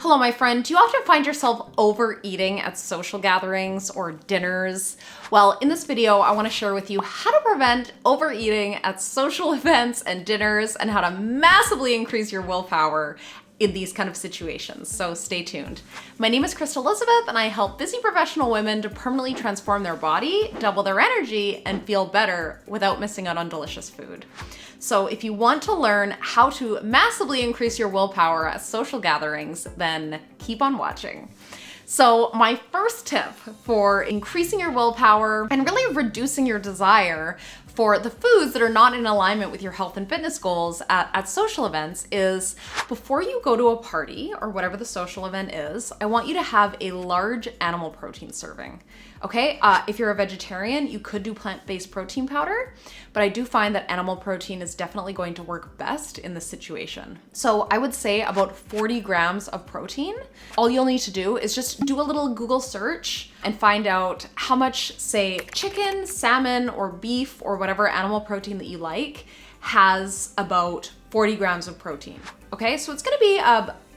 Hello, my friend. Do you often find yourself overeating at social gatherings or dinners? Well, in this video, I want to share with you how to prevent overeating at social events and dinners and how to massively increase your willpower in these kind of situations. So stay tuned. My name is Crystal Elizabeth, and I help busy professional women to permanently transform their body, double their energy, and feel better without missing out on delicious food. So if you want to learn how to massively increase your willpower at social gatherings, then keep on watching. So my first tip for increasing your willpower and really reducing your desire for the foods that are not in alignment with your health and fitness goals at social events is before you go to a party or whatever the social event is, I want you to have a large animal protein serving. Okay, if you're a vegetarian, you could do plant-based protein powder, but I do find that animal protein is definitely going to work best in this situation. So I would say about 40 grams of protein. All you'll need to do is just do a little Google search and find out how much, say, chicken, salmon, or beef, or whatever animal protein that you like has about 40 grams of protein. Okay, so it's gonna be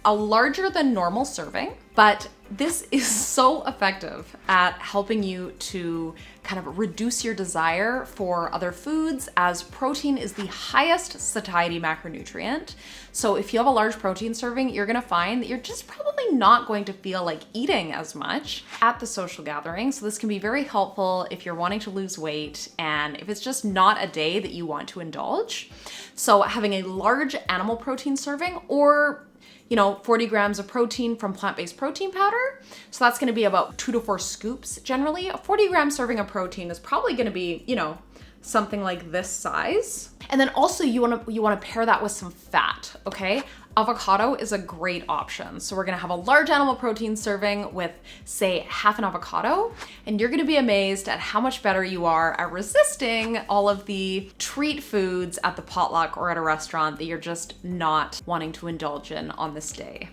a larger than normal serving, but this is so effective at helping you to kind of reduce your desire for other foods, as protein is the highest satiety macronutrient. So if you have a large protein serving, you're gonna find that you're just probably not going to feel like eating as much at the social gathering. So this can be very helpful if you're wanting to lose weight and if it's just not a day that you want to indulge. So having a large animal protein serving, or 40 grams of protein from plant-based protein powder. So that's gonna be about 2 to 4 scoops generally. A 40-gram serving of protein is probably gonna be, something like this size. And then also you wanna pair that with some fat, okay? Avocado is a great option. So we're gonna have a large animal protein serving with, say, half an avocado, and you're gonna be amazed at how much better you are at resisting all of the treat foods at the potluck or at a restaurant that you're just not wanting to indulge in on this day.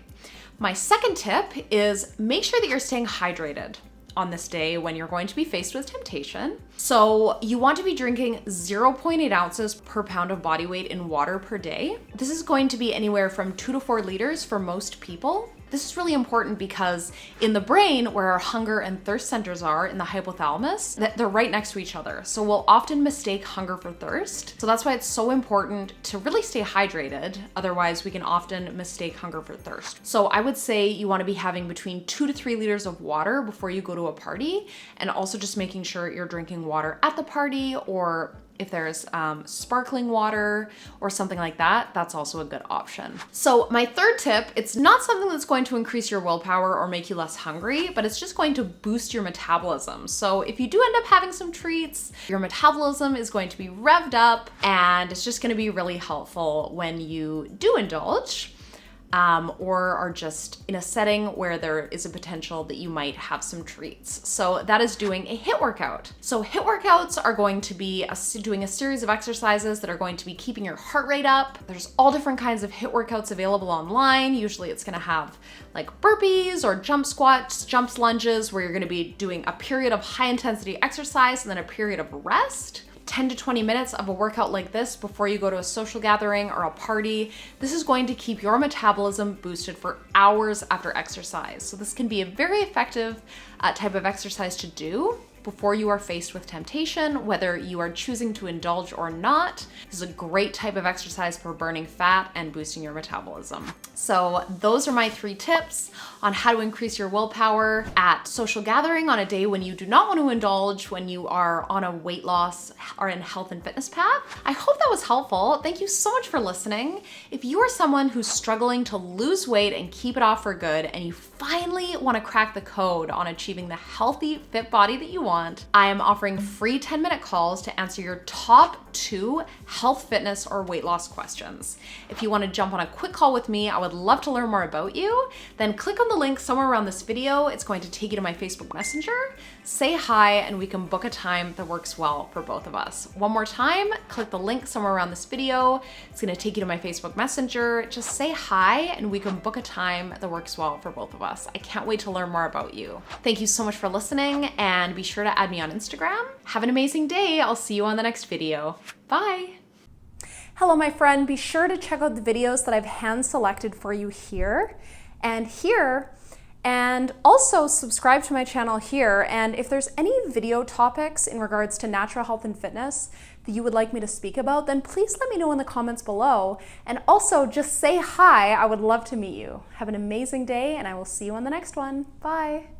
My second tip is make sure that you're staying hydrated on this day when you're going to be faced with temptation. So you want to be drinking 0.8 ounces per pound of body weight in water per day. This is going to be anywhere from 2 to 4 liters for most people. This is really important because in the brain, where our hunger and thirst centers are in the hypothalamus, they're right next to each other. So we'll often mistake hunger for thirst. So that's why it's so important to really stay hydrated. Otherwise, we can often mistake hunger for thirst. So I would say you want to be having between 2 to 3 liters of water before you go to a party, and also just making sure you're drinking water at the party, or if there's sparkling water or something like that, that's also a good option. So my third tip, it's not something that's going to increase your willpower or make you less hungry, but it's just going to boost your metabolism. So if you do end up having some treats, your metabolism is going to be revved up, and it's just gonna be really helpful when you do indulge. Or are just in a setting where there is a potential that you might have some treats. So that is doing a HIIT workout. So HIIT workouts are going to be doing a series of exercises that are going to be keeping your heart rate up. There's all different kinds of HIIT workouts available online. Usually it's gonna have like burpees or jump squats, jumps, lunges, where you're gonna be doing a period of high intensity exercise and then a period of rest. 10 to 20 minutes of a workout like this before you go to a social gathering or a party. This is going to keep your metabolism boosted for hours after exercise. So this can be a very effective type of exercise to do before you are faced with temptation, whether you are choosing to indulge or not. This is a great type of exercise for burning fat and boosting your metabolism. So those are my 3 tips on how to increase your willpower at social gathering on a day when you do not want to indulge, when you are on a weight loss or in health and fitness path. I hope that was helpful. Thank you so much for listening. If you are someone who's struggling to lose weight and keep it off for good, and you finally want to crack the code on achieving the healthy, fit body that you want, I am offering free 10-minute calls to answer your top 2 health, fitness, or weight loss questions. If you want to jump on a quick call with me, I would love to learn more about you. Then click on the link somewhere around this video. It's going to take you to my Facebook Messenger. Say hi, and we can book a time that works well for both of us. One more time, click the link somewhere around this video. It's going to take you to my Facebook Messenger. Just say hi, and we can book a time that works well for both of us. I can't wait to learn more about you. Thank you so much for listening, and be sure to add me on Instagram. Have an amazing day. I'll see you on the next video. Bye. Hello, my friend. Be sure to check out the videos that I've hand selected for you here. and here. And also subscribe to my channel here. And if there's any video topics in regards to natural health and fitness that you would like me to speak about, then please let me know in the comments below. And also just say hi. I would love to meet you. Have an amazing day, and I will see you on the next one. Bye.